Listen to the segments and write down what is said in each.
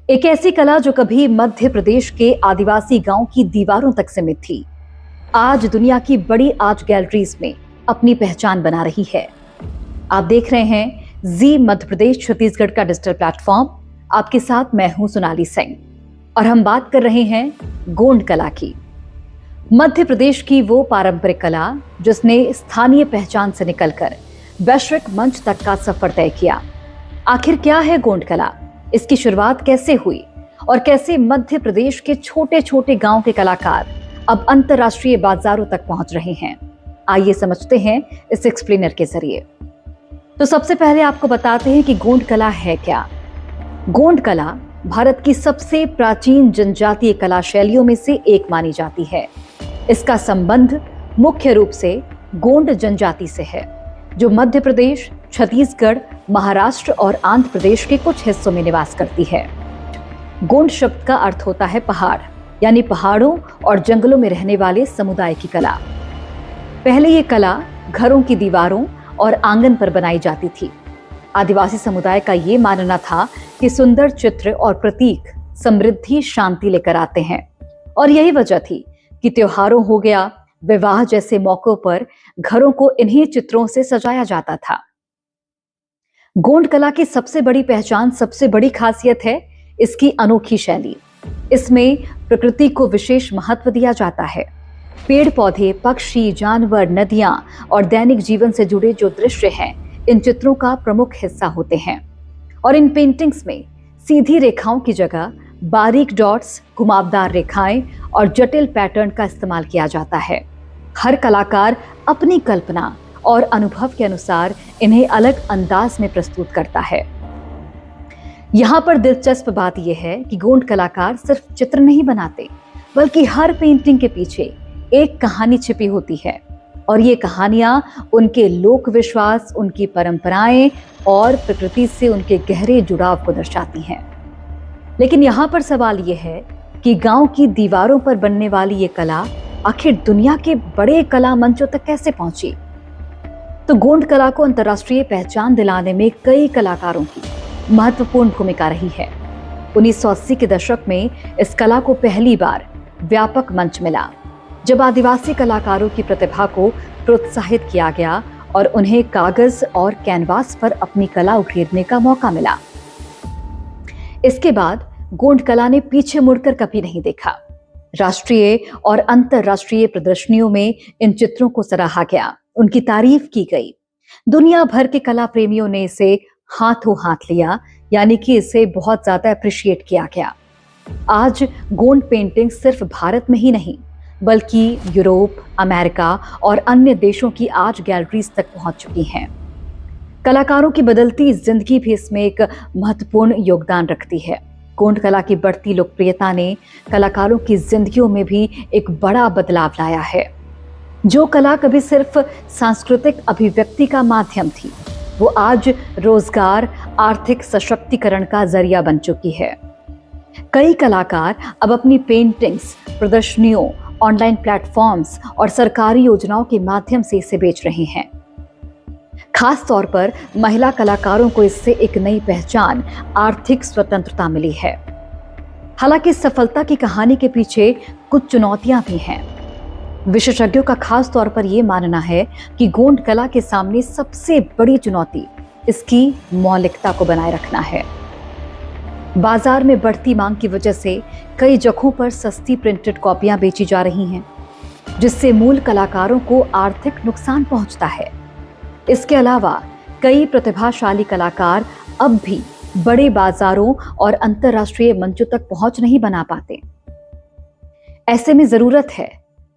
एक ऐसी कला जो कभी मध्य प्रदेश के आदिवासी गांव की दीवारों तक सीमित थी, आज दुनिया की बड़ी आर्ट गैलरीज में अपनी पहचान बना रही है। आप देख रहे हैं जी मध्य प्रदेश छत्तीसगढ़ का डिजिटल प्लेटफॉर्म। आपके साथ मैं हूं सोनाली सिंह और हम बात कर रहे हैं गोंड कला की। मध्य प्रदेश की वो पारंपरिक कला जिसने स्थानीय पहचान से निकलकर वैश्विक मंच तक का सफर तय किया। आखिर क्या है गोंड कला, इसकी शुरुआत कैसे हुई और कैसे मध्य प्रदेश के छोटे छोटे गांव के कलाकार अब अंतर्राष्ट्रीय बाजारों तक पहुंच रहे हैं, आइए समझते हैं इस एक्सप्लेनर के जरिए। तो सबसे पहले आपको बताते हैं कि गोंड कला है क्या। गोंड कला भारत की सबसे प्राचीन जनजातीय कला शैलियों में से एक मानी जाती है। इसका संबंध मुख्य रूप से गोंड जनजाति से है, जो मध्य प्रदेश, छत्तीसगढ़, महाराष्ट्र और आंध्र प्रदेश के कुछ हिस्सों में निवास करती है। गोंड शब्द का अर्थ होता है पहाड़, यानी पहाड़ों और जंगलों में रहने वाले समुदाय की कला। पहले ये कला घरों की दीवारों और आंगन पर बनाई जाती थी। आदिवासी समुदाय का ये मानना था कि सुंदर चित्र और प्रतीक समृद्धि, शांति लेकर आते हैं, और यही वजह थी कि त्योहारों हो गया, विवाह जैसे मौकों पर घरों को इन्हीं चित्रों से सजाया जाता था। गोंड कला की सबसे बड़ी पहचान, सबसे बड़ी खासियत है इसकी अनोखी शैली। इसमें प्रकृति को विशेष महत्व दिया जाता है। पेड़ पौधे, पक्षी, जानवर, नदियां और दैनिक जीवन से जुड़े जो दृश्य हैं, इन चित्रों का प्रमुख हिस्सा होते हैं। और इन पेंटिंग्स में सीधी रेखाओं की जगह बारीक डॉट्स, घुमावदार रेखाएं और जटिल पैटर्न का इस्तेमाल किया जाता है। हर कलाकार अपनी कल्पना और अनुभव के अनुसार इन्हें अलग अंदाज में प्रस्तुत करता है। यहाँ पर दिलचस्प बात यह है कि गोंड कलाकार सिर्फ चित्र नहीं बनाते, बल्कि हर पेंटिंग के पीछे एक कहानी छिपी होती है, और ये कहानियां उनके लोक विश्वास, उनकी परंपराएं और प्रकृति से उनके गहरे जुड़ाव को दर्शाती हैं। लेकिन यहाँ पर सवाल यह है कि गांव की दीवारों पर बनने वाली ये कला आखिर दुनिया के बड़े कला मंचों तक कैसे पहुंची। तो गोंड कला को अंतर्राष्ट्रीय पहचान दिलाने में कई कलाकारों की महत्वपूर्ण भूमिका रही है। 1980 के दशक में इस कला को पहली बार व्यापक मंच मिला, जब आदिवासी कलाकारों की प्रतिभा को प्रोत्साहित किया गया और उन्हें कागज और कैनवास पर अपनी कला उकेरने का मौका मिला। इसके बाद गोंड कला ने पीछे मुड़कर कभी नहीं देखा। राष्ट्रीय और अंतर्राष्ट्रीय प्रदर्शनियों में इन चित्रों को सराहा गया, उनकी तारीफ की गई। दुनिया भर के कला प्रेमियों ने इसे हाथों हाथ लिया, यानी कि इसे बहुत ज्यादा अप्रिशिएट किया गया। आज गोंड पेंटिंग सिर्फ भारत में ही नहीं, बल्कि यूरोप, अमेरिका और अन्य देशों की आर्ट गैलरीज तक पहुंच चुकी हैं। कलाकारों की बदलती जिंदगी भी इसमें एक महत्वपूर्ण योगदान रखती है। गोंड कला की बढ़ती लोकप्रियता ने कलाकारों की जिंदगियों में भी एक बड़ा बदलाव लाया है। जो कला कभी सिर्फ सांस्कृतिक अभिव्यक्ति का माध्यम थी, वो आज रोजगार, आर्थिक सशक्तिकरण का जरिया बन चुकी है। कई कलाकार अब अपनी पेंटिंग्स प्रदर्शनियों, ऑनलाइन प्लेटफॉर्म्स और सरकारी योजनाओं के माध्यम से इसे बेच रहे हैं। खास तौर पर महिला कलाकारों को इससे एक नई पहचान, आर्थिक स्वतंत्रता मिली है। हालांकि सफलता की कहानी के पीछे कुछ चुनौतियां भी हैं। विशेषज्ञों का खास तौर पर यह मानना है कि गोंड कला के सामने सबसे बड़ी चुनौती इसकी मौलिकता को बनाए रखना है। बाजार में बढ़ती मांग की वजह से कई जगहों पर सस्ती प्रिंटेड कॉपियां बेची जा रही हैं, जिससे मूल कलाकारों को आर्थिक नुकसान पहुंचता है। इसके अलावा कई प्रतिभाशाली कलाकार अब भी बड़े बाजारों और अंतर्राष्ट्रीय मंचों तक पहुंच नहीं बना पाते। ऐसे में जरूरत है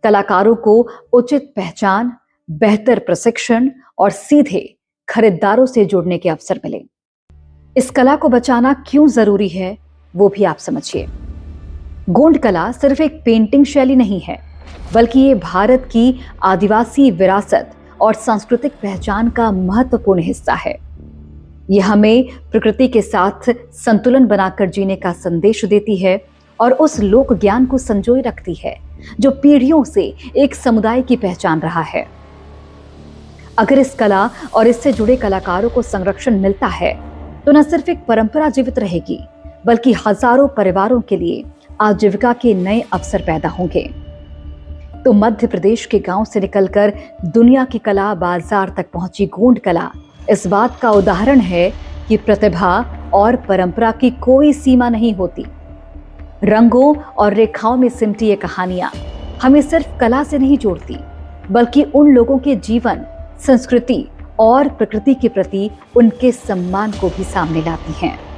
कलाकारों को उचित पहचान, बेहतर प्रशिक्षण और सीधे खरीदारों से जुड़ने के अवसर मिले। इस कला को बचाना क्यों जरूरी है, वो भी आप समझिए। गोंड कला सिर्फ एक पेंटिंग शैली नहीं है, बल्कि ये भारत की आदिवासी विरासत और सांस्कृतिक पहचान का महत्वपूर्ण हिस्सा है। यह हमें प्रकृति के साथ संतुलन बनाकर जीने का संदेश देती है और उस लोक ज्ञान को संजोए रखती है जो पीढ़ियों से एक समुदाय की पहचान रहा है। अगर इस कला और इससे जुड़े कलाकारों को संरक्षण मिलता है तो न सिर्फ एक परंपरा जीवित रहेगी, बल्कि हजारों परिवारों के लिए आजीविका के नए अवसर पैदा होंगे। तो मध्य प्रदेश के गांव से निकलकर दुनिया की कला बाजार तक पहुंची गोंड कला इस बात का उदाहरण है कि प्रतिभा और परंपरा की कोई सीमा नहीं होती। रंगों और रेखाओं में सिमटी ये कहानियां हमें सिर्फ कला से नहीं जोड़ती, बल्कि उन लोगों के जीवन, संस्कृति और प्रकृति के प्रति उनके सम्मान को भी सामने लाती हैं।